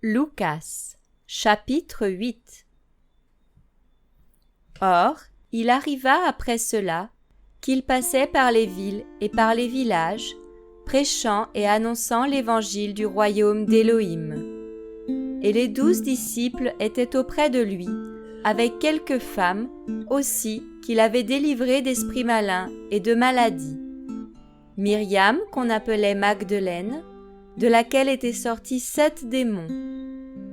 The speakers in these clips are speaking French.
Lucas, chapitre 8. Or, il arriva après cela qu'il passait par les villes et par les villages, prêchant et annonçant l'évangile du royaume d'Élohim. Et les 12 disciples étaient auprès de lui, avec quelques femmes aussi qu'il avait délivrées d'esprits malins et de maladies. Myriam, qu'on appelait Magdeleine, de laquelle étaient sortis 7 démons,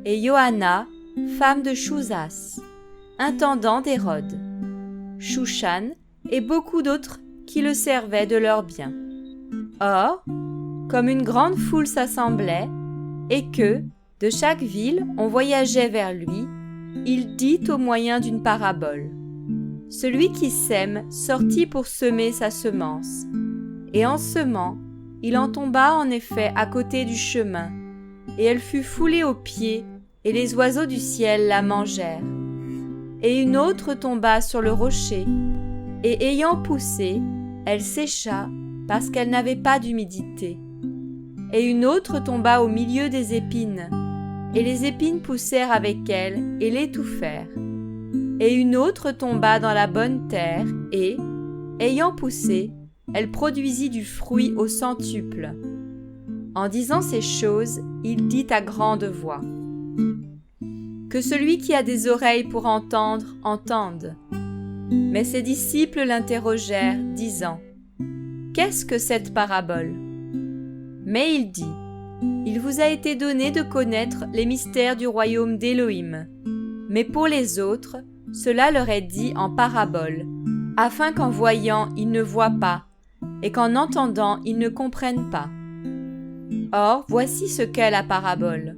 et Johanna, femme de Chouzas, intendant d'Hérode, Chouchan et beaucoup d'autres qui le servaient de leurs biens. Or, comme une grande foule s'assemblait, et que, de chaque ville, on voyageait vers lui, il dit au moyen d'une parabole. Celui qui sème sortit pour semer sa semence, et en semant, il en tomba en effet à côté du chemin, et elle fut foulée aux pieds, et les oiseaux du ciel la mangèrent. Et une autre tomba sur le rocher, et ayant poussé, elle sécha, parce qu'elle n'avait pas d'humidité. Et une autre tomba au milieu des épines, et les épines poussèrent avec elle et l'étouffèrent. Et une autre tomba dans la bonne terre, et, ayant poussé, elle produisit du fruit au centuple. En disant ces choses, il dit à grande voix : Que celui qui a des oreilles pour entendre, entende. Mais ses disciples l'interrogèrent, disant : Qu'est-ce que cette parabole ? Mais il dit : Il vous a été donné de connaître les mystères du royaume d'Élohim, mais pour les autres, cela leur est dit en parabole, afin qu'en voyant ils ne voient pas, et qu'en entendant ils ne comprennent pas. Or, voici ce qu'est la parabole.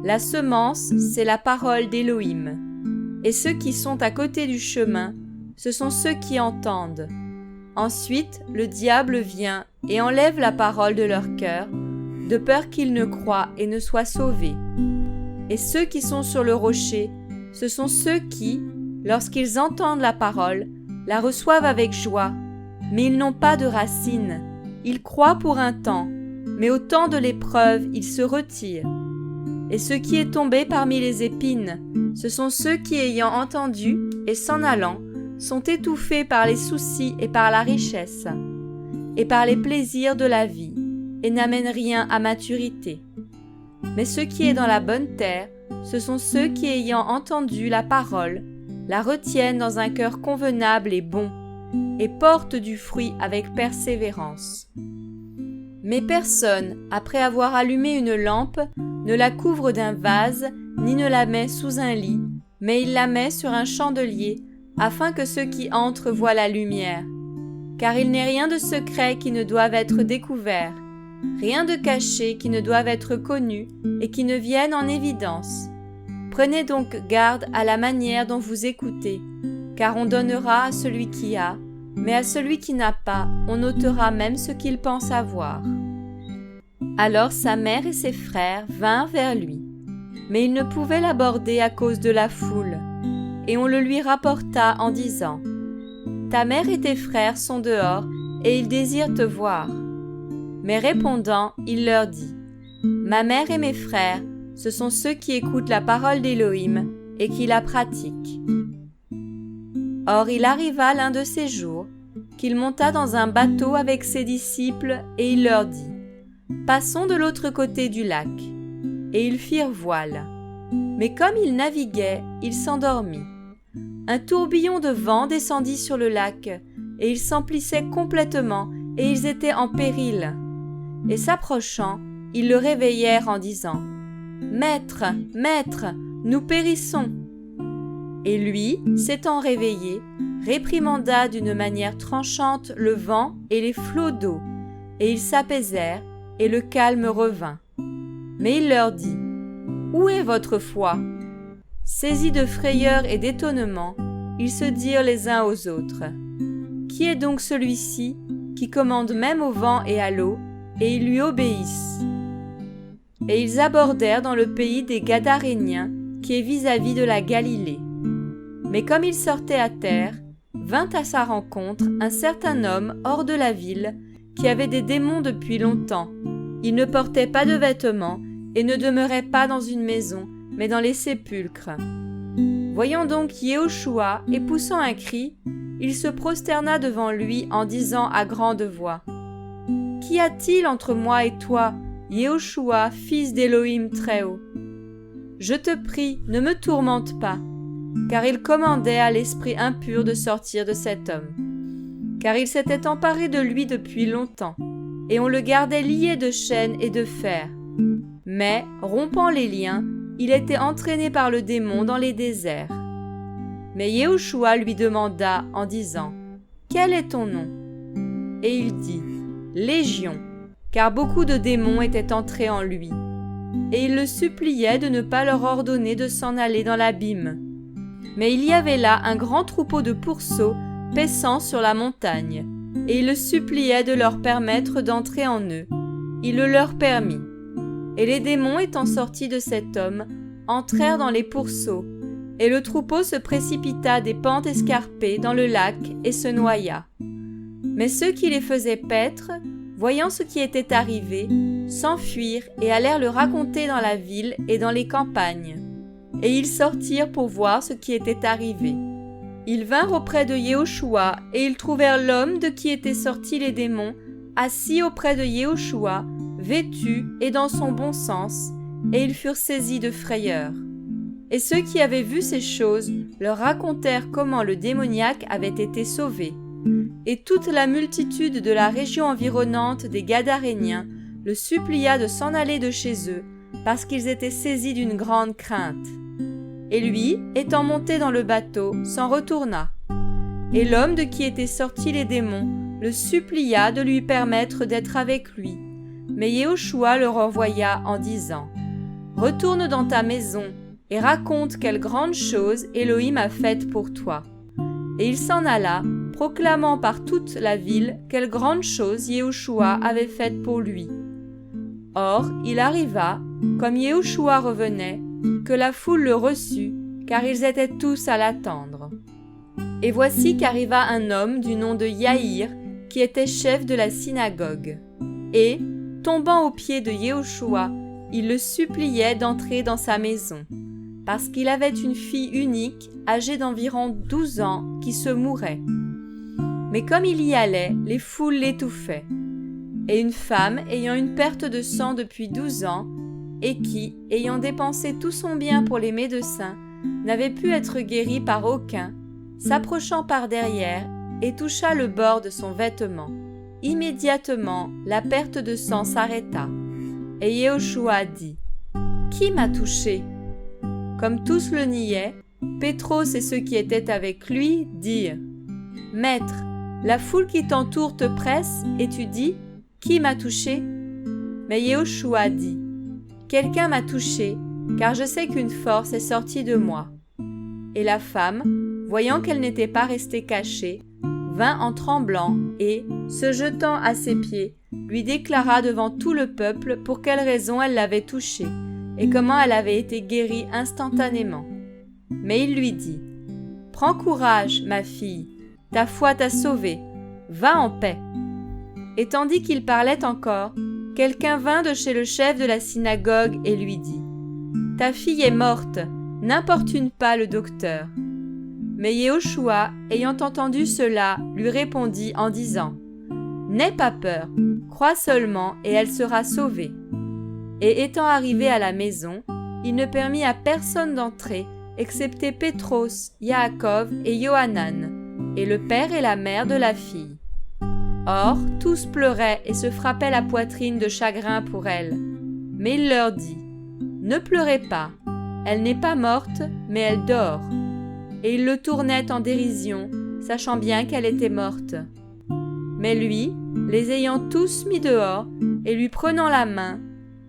La semence, c'est la parole d'Élohim, et ceux qui sont à côté du chemin, ce sont ceux qui entendent. Ensuite, le diable vient et enlève la parole de leur cœur, de peur qu'ils ne croient et ne soient sauvés. Et ceux qui sont sur le rocher, ce sont ceux qui, lorsqu'ils entendent la parole, la reçoivent avec joie, mais ils n'ont pas de racines. Ils croient pour un temps, mais au temps de l'épreuve, ils se retirent. Et ce qui est tombé parmi les épines, ce sont ceux qui, ayant entendu et s'en allant, sont étouffés par les soucis et par la richesse, et par les plaisirs de la vie, et n'amènent rien à maturité. Mais ce qui est dans la bonne terre, ce sont ceux qui, ayant entendu la parole, la retiennent dans un cœur convenable et bon, et portent du fruit avec persévérance. Mais personne, après avoir allumé une lampe, ne la couvre d'un vase, ni ne la met sous un lit, mais il la met sur un chandelier, afin que ceux qui entrent voient la lumière. Car il n'est rien de secret qui ne doive être découvert, rien de caché qui ne doive être connu et qui ne vienne en évidence. Prenez donc garde à la manière dont vous écoutez, car on donnera à celui qui a, mais à celui qui n'a pas, on ôtera même ce qu'il pense avoir. Alors sa mère et ses frères vinrent vers lui, mais ils ne pouvaient l'aborder à cause de la foule, et on le lui rapporta en disant : Ta mère et tes frères sont dehors, et ils désirent te voir. Mais répondant, il leur dit : Ma mère et mes frères, ce sont ceux qui écoutent la parole d'Élohim et qui la pratiquent. Or il arriva l'un de ces jours qu'il monta dans un bateau avec ses disciples et il leur dit : Passons de l'autre côté du lac. Et ils firent voile. Mais comme il naviguait, il s'endormit. Un tourbillon de vent descendit sur le lac, et il s'emplissait complètement, et ils étaient en péril. Et s'approchant, ils le réveillèrent en disant : Maître, Maître, nous périssons. Et lui, s'étant réveillé, réprimanda d'une manière tranchante le vent et les flots d'eau, et ils s'apaisèrent, et le calme revint. Mais il leur dit : Où est votre foi ? Saisis de frayeur et d'étonnement, ils se dirent les uns aux autres : Qui est donc celui-ci qui commande même au vent et à l'eau, et ils lui obéissent ? Et ils abordèrent dans le pays des Gadaréniens, qui est vis-à-vis de la Galilée. Mais comme il sortait à terre, vint à sa rencontre un certain homme hors de la ville, qui avait des démons depuis longtemps. Il ne portait pas de vêtements, et ne demeurait pas dans une maison, mais dans les sépulcres. Voyant donc Yehoshua et poussant un cri, il se prosterna devant lui en disant à grande voix : « Qu'y a-t-il entre moi et toi, Yehoshua, fils d'Élohim Très-Haut ? Je te prie, ne me tourmente pas. » Car il commandait à l'esprit impur de sortir de cet homme. Car il s'était emparé de lui depuis longtemps, et on le gardait lié de chaînes et de fer. Mais, rompant les liens, il était entraîné par le démon dans les déserts. Mais Yehoshua lui demanda en disant : « Quel est ton nom ? » Et il dit : « Légion, car beaucoup de démons étaient entrés en lui. » Et il le suppliait de ne pas leur ordonner de s'en aller dans l'abîme. Mais il y avait là un grand troupeau de pourceaux paissant sur la montagne, et il le suppliait de leur permettre d'entrer en eux. Il le leur permit. Et les démons étant sortis de cet homme, entrèrent dans les pourceaux, et le troupeau se précipita des pentes escarpées dans le lac et se noya. Mais ceux qui les faisaient paître, voyant ce qui était arrivé, s'enfuirent et allèrent le raconter dans la ville et dans les campagnes. Et ils sortirent pour voir ce qui était arrivé. Ils vinrent auprès de Yehoshua, et ils trouvèrent l'homme de qui étaient sortis les démons, assis auprès de Yehoshua, vêtu et dans son bon sens, et ils furent saisis de frayeur. Et ceux qui avaient vu ces choses leur racontèrent comment le démoniaque avait été sauvé. Et toute la multitude de la région environnante des Gadaréniens le supplia de s'en aller de chez eux, parce qu'ils étaient saisis d'une grande crainte. Et lui, étant monté dans le bateau, s'en retourna. Et l'homme de qui étaient sortis les démons le supplia de lui permettre d'être avec lui. Mais Yehoshua le renvoya en disant : « Retourne dans ta maison et raconte quelle grande chose Élohim a faite pour toi. » Et il s'en alla, proclamant par toute la ville quelle grande chose Yehoshua avait faite pour lui. Or, il arriva, comme Yehoshua revenait, que la foule le reçut, car ils étaient tous à l'attendre. Et voici qu'arriva un homme du nom de Yaïr, qui était chef de la synagogue. Et, tombant aux pieds de Yehoshua, il le suppliait d'entrer dans sa maison, parce qu'il avait une fille unique, âgée d'environ 12 ans, qui se mourait. Mais comme il y allait, les foules l'étouffaient. Et une femme ayant une perte de sang depuis 12 ans, et qui, ayant dépensé tout son bien pour les médecins, n'avait pu être guérie par aucun, s'approchant par derrière, et toucha le bord de son vêtement. Immédiatement, la perte de sang s'arrêta. Et Yehoshua dit : « Qui m'a touché ?» Comme tous le niaient, Pétros et ceux qui étaient avec lui dirent : « Maître, la foule qui t'entoure te presse, et tu dis : Qui m'a touché ? Mais Yehoshua dit : Quelqu'un m'a touché, car je sais qu'une force est sortie de moi. Et la femme, voyant qu'elle n'était pas restée cachée, vint en tremblant et, se jetant à ses pieds, lui déclara devant tout le peuple pour quelle raison elle l'avait touché, et comment elle avait été guérie instantanément. Mais il lui dit : Prends courage, ma fille, ta foi t'a sauvée, va en paix. Et tandis qu'il parlait encore, quelqu'un vint de chez le chef de la synagogue et lui dit : « Ta fille est morte, n'importune pas le docteur. » Mais Yehoshua, ayant entendu cela, lui répondit en disant : « N'aie pas peur, crois seulement et elle sera sauvée. » Et étant arrivé à la maison, il ne permit à personne d'entrer, excepté Pétros, Yaakov et Yohanan, et le père et la mère de la fille. Or, tous pleuraient et se frappaient la poitrine de chagrin pour elle. Mais il leur dit : « Ne pleurez pas, elle n'est pas morte, mais elle dort. » Et ils le tournaient en dérision, sachant bien qu'elle était morte. Mais lui, les ayant tous mis dehors, et lui prenant la main,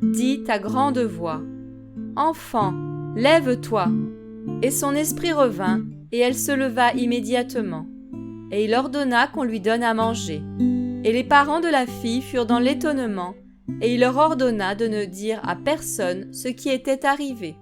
dit à grande voix : « Enfant, lève-toi !» Et son esprit revint, et elle se leva immédiatement. Et il ordonna qu'on lui donne à manger. Et les parents de la fille furent dans l'étonnement, et il leur ordonna de ne dire à personne ce qui était arrivé.